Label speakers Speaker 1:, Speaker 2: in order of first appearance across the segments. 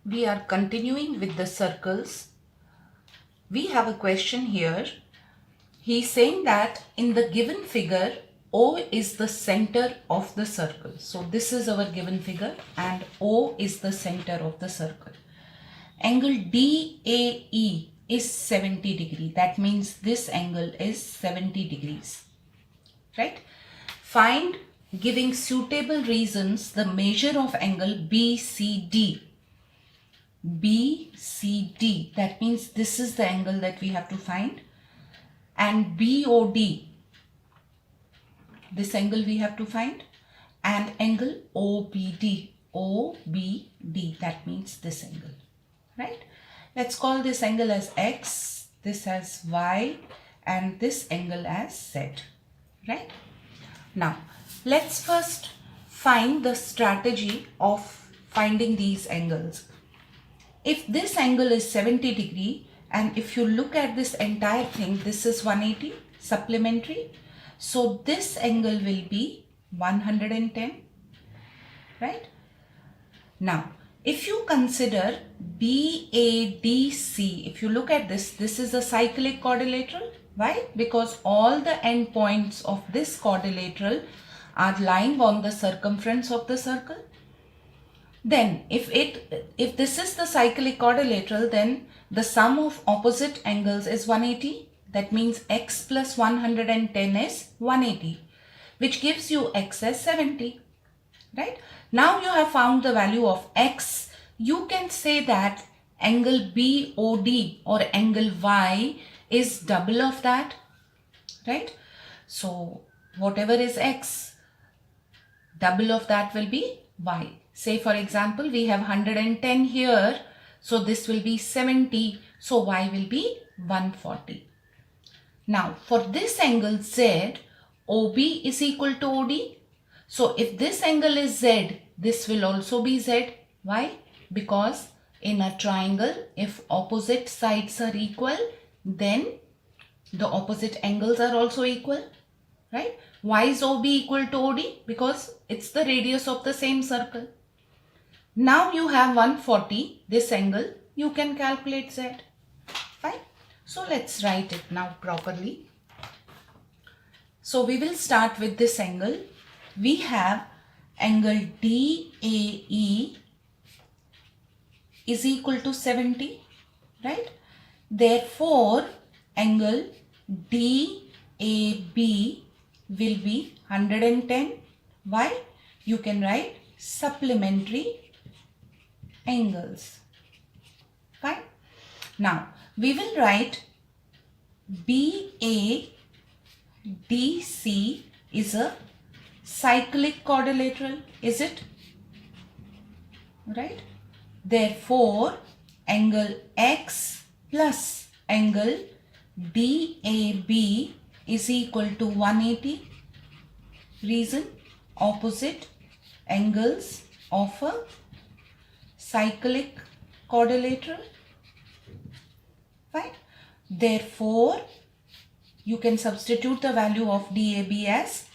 Speaker 1: We are continuing with the circles. We have a question here. He's saying that in the given figure, O is the center of the circle. So this is our given figure and O is the center of the circle. Angle DAE is 70 degree. That means this angle is 70 degrees. Right? Find, giving suitable reasons, the measure of angle BCD. BCD, that means this is the angle that we have to find, and BOD, this angle we have to find, and angle OBD, OBD, that means this angle, right? Let's call this angle as X, this as Y, and this angle as Z, right? Now, let's first find the strategy of finding these angles. If this angle is 70 degree and if you look at this entire thing, this is 180 supplementary. So this angle will be 110, right? Now, if you consider BADC, if you look at this, this is a cyclic quadrilateral. Why? Because all the endpoints of this quadrilateral are lying on the circumference of the circle. Then if this is the cyclic quadrilateral, then the sum of opposite angles is 180. That means x plus 110 is 180, which gives you x as 70, right? Now you have found the value of x. You can say that angle BOD or angle Y is double of that, right? So whatever is x, double of that will be y. Say for example, we have 110 here, so this will be 70, so y will be 140. Now for this angle Z, OB is equal to OD. So if this angle is Z, this will also be Z. Why? Because in a triangle, if opposite sides are equal, then the opposite angles are also equal, right? Why is OB equal to OD? Because it's the radius of the same circle. Now you have 140, this angle, you can calculate Z. Fine. So let's write it now properly. So we will start with this angle. We have angle DAE is equal to 70, right? Therefore, angle DAB will be 110. Why? You can write supplementary angles. Fine. Now, we will write BADC is a cyclic quadrilateral, is it? Right? Therefore, angle X plus angle DAB is equal to 180. Reason? Opposite angles of a cyclic quadrilateral. Fine. Therefore, you can substitute the value of DAB as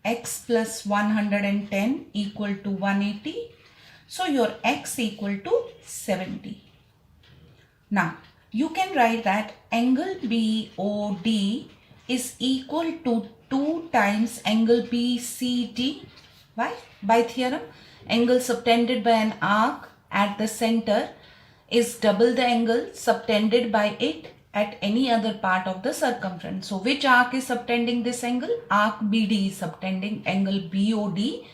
Speaker 1: x plus 110 equal to 180. So your x equal to 70. Now, you can write that angle BOD is equal to 2 times angle BCD. Why? By theorem, angle subtended by an arc at the center is double the angle subtended by it at any other part of the circumference. So which arc is subtending this angle? Arc BD is subtending angle BOD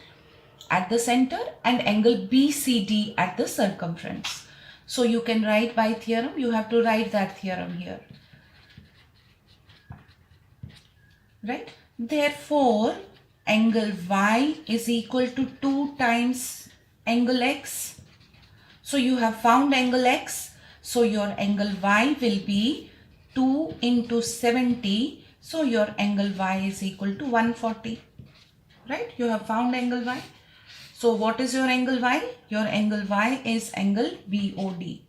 Speaker 1: at the center and angle BCD at the circumference. So you can write by theorem, you have to write that theorem here. Right? Therefore, angle Y is equal to 2 times angle X. So you have found angle X. So your angle Y will be 2 into 70. So your angle Y is equal to 140. Right? You have found angle Y. So what is your angle Y? Your angle Y is angle BOD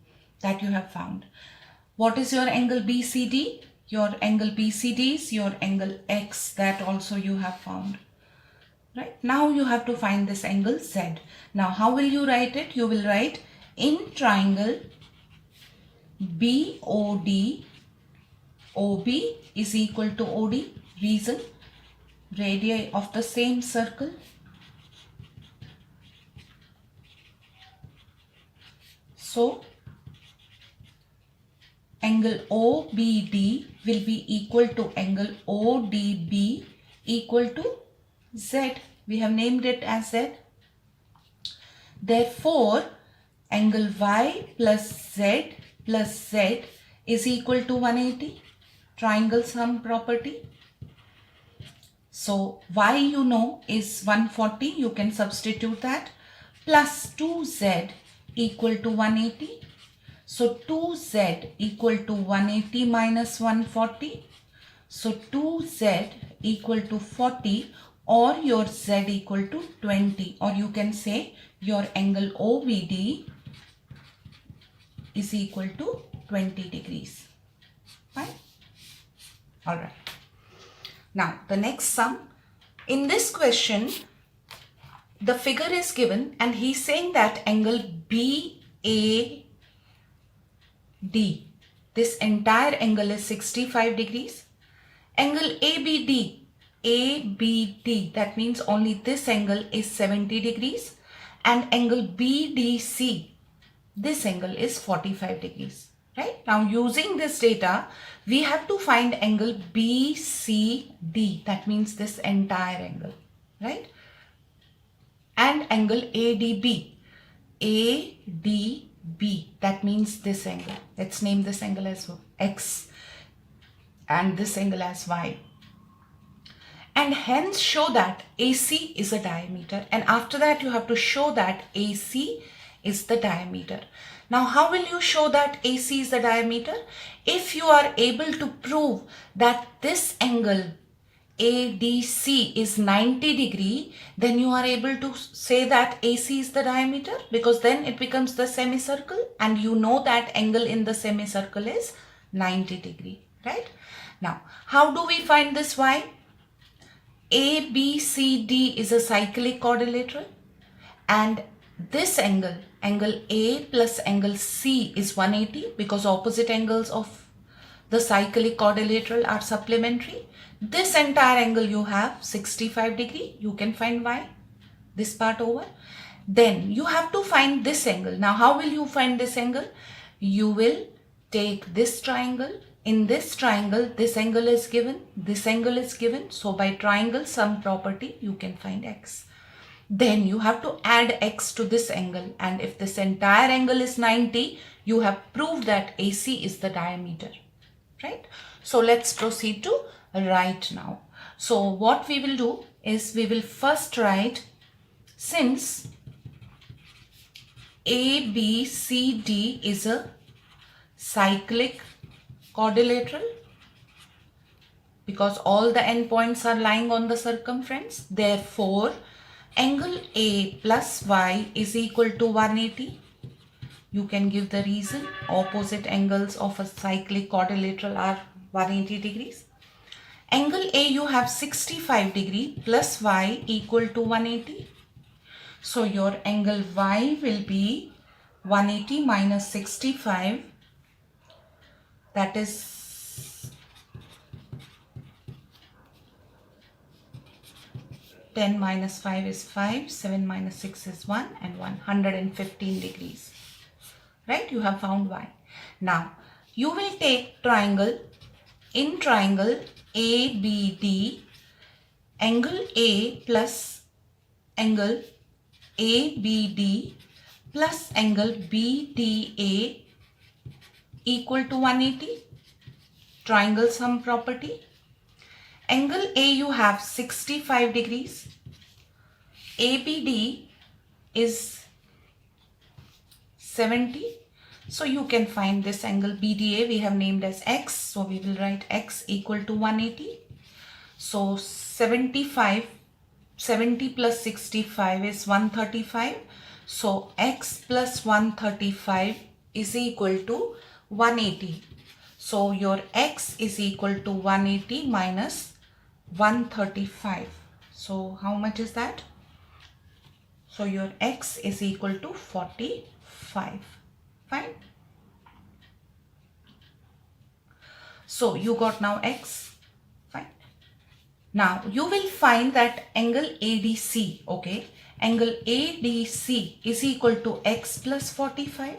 Speaker 1: that you have found. What is your angle BCD? Your angle BCD is your angle X that also you have found. Right? Now you have to find this angle Z. Now how will you write it? You will write In triangle BOD, OB is equal to OD. Reason, radii of the same circle. So angle OBD will be equal to angle ODB equal to Z. We have named it as Z. Therefore, angle Y plus Z is equal to 180. Triangle sum property. So Y you know is 140. You can substitute that. Plus 2Z equal to 180. So 2Z equal to 180 minus 140. So 2Z equal to 40, or your Z equal to 20, or you can say your angle OBD is equal to 20 degrees. Fine. Alright. Now the next sum. In this question, the figure is given and he's saying that angle BAD, this entire angle is 65 degrees. Angle ABD, that means only this angle is 70 degrees. And angle BDC, this angle is 45 degrees. Right? Now using this data, we have to find angle BCD, that means this entire angle. Right? And angle ADB, that means this angle. Let's name this angle as X and this angle as Y. And hence show that AC is a diameter. And after that you have to show that AC is the diameter. Now how will you show that AC is the diameter? If you are able to prove that this angle ADC is 90 degree, then you are able to say that AC is the diameter, because then it becomes the semicircle and you know that angle in the semicircle is 90 degree, right? Now, how do we find this Y? ABCD is a cyclic quadrilateral and this angle, angle A plus angle C is 180, because opposite angles of the cyclic quadrilateral are supplementary. This entire angle you have 65 degree. You can find Y, this part over. Then you have to find this angle. Now how will you find this angle? You will take this triangle. In this triangle, this angle is given, this angle is given. So by triangle sum property, you can find X. Then you have to add X to this angle. And if this entire angle is 90, you have proved that AC is the diameter. Right? So let's proceed to write now. So what we will do is we will first write, since ABCD is a cyclic quadrilateral, because all the endpoints are lying on the circumference, therefore angle A plus Y is equal to 180. You can give the reason. Opposite angles of a cyclic quadrilateral are 180 degrees. Angle A you have 65 degree plus Y equal to 180. So your angle Y will be 180 minus 65, that is 10 minus 5 is 5, 7 minus 6 is 1 and 115 degrees. Right? You have found Y. Now you will take triangle. In triangle ABD, angle A plus angle ABD plus angle BDA equal to 180. Triangle sum property. Angle A you have 65 degrees. ABD is 70. So you can find this angle BDA we have named as X. So we will write X equal to 180. So 70 plus 65 is 135. So X plus 135 is equal to 180. So your X is equal to 180 minus 135. So how much is that? So your X is equal to 45. 5. Fine. So you got now x. Fine. Now you will find that angle ADC, okay, angle ADC is equal to x plus 45.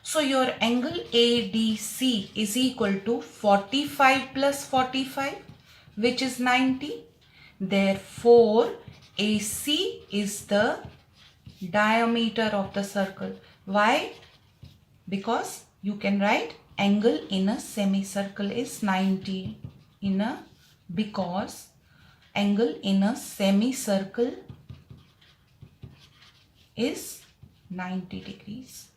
Speaker 1: So your angle ADC is equal to 45 plus 45, which is 90. Therefore, AC is the diameter of the circle. Why? Because you can write angle in a semicircle is 90 because angle in a semicircle is 90 degrees.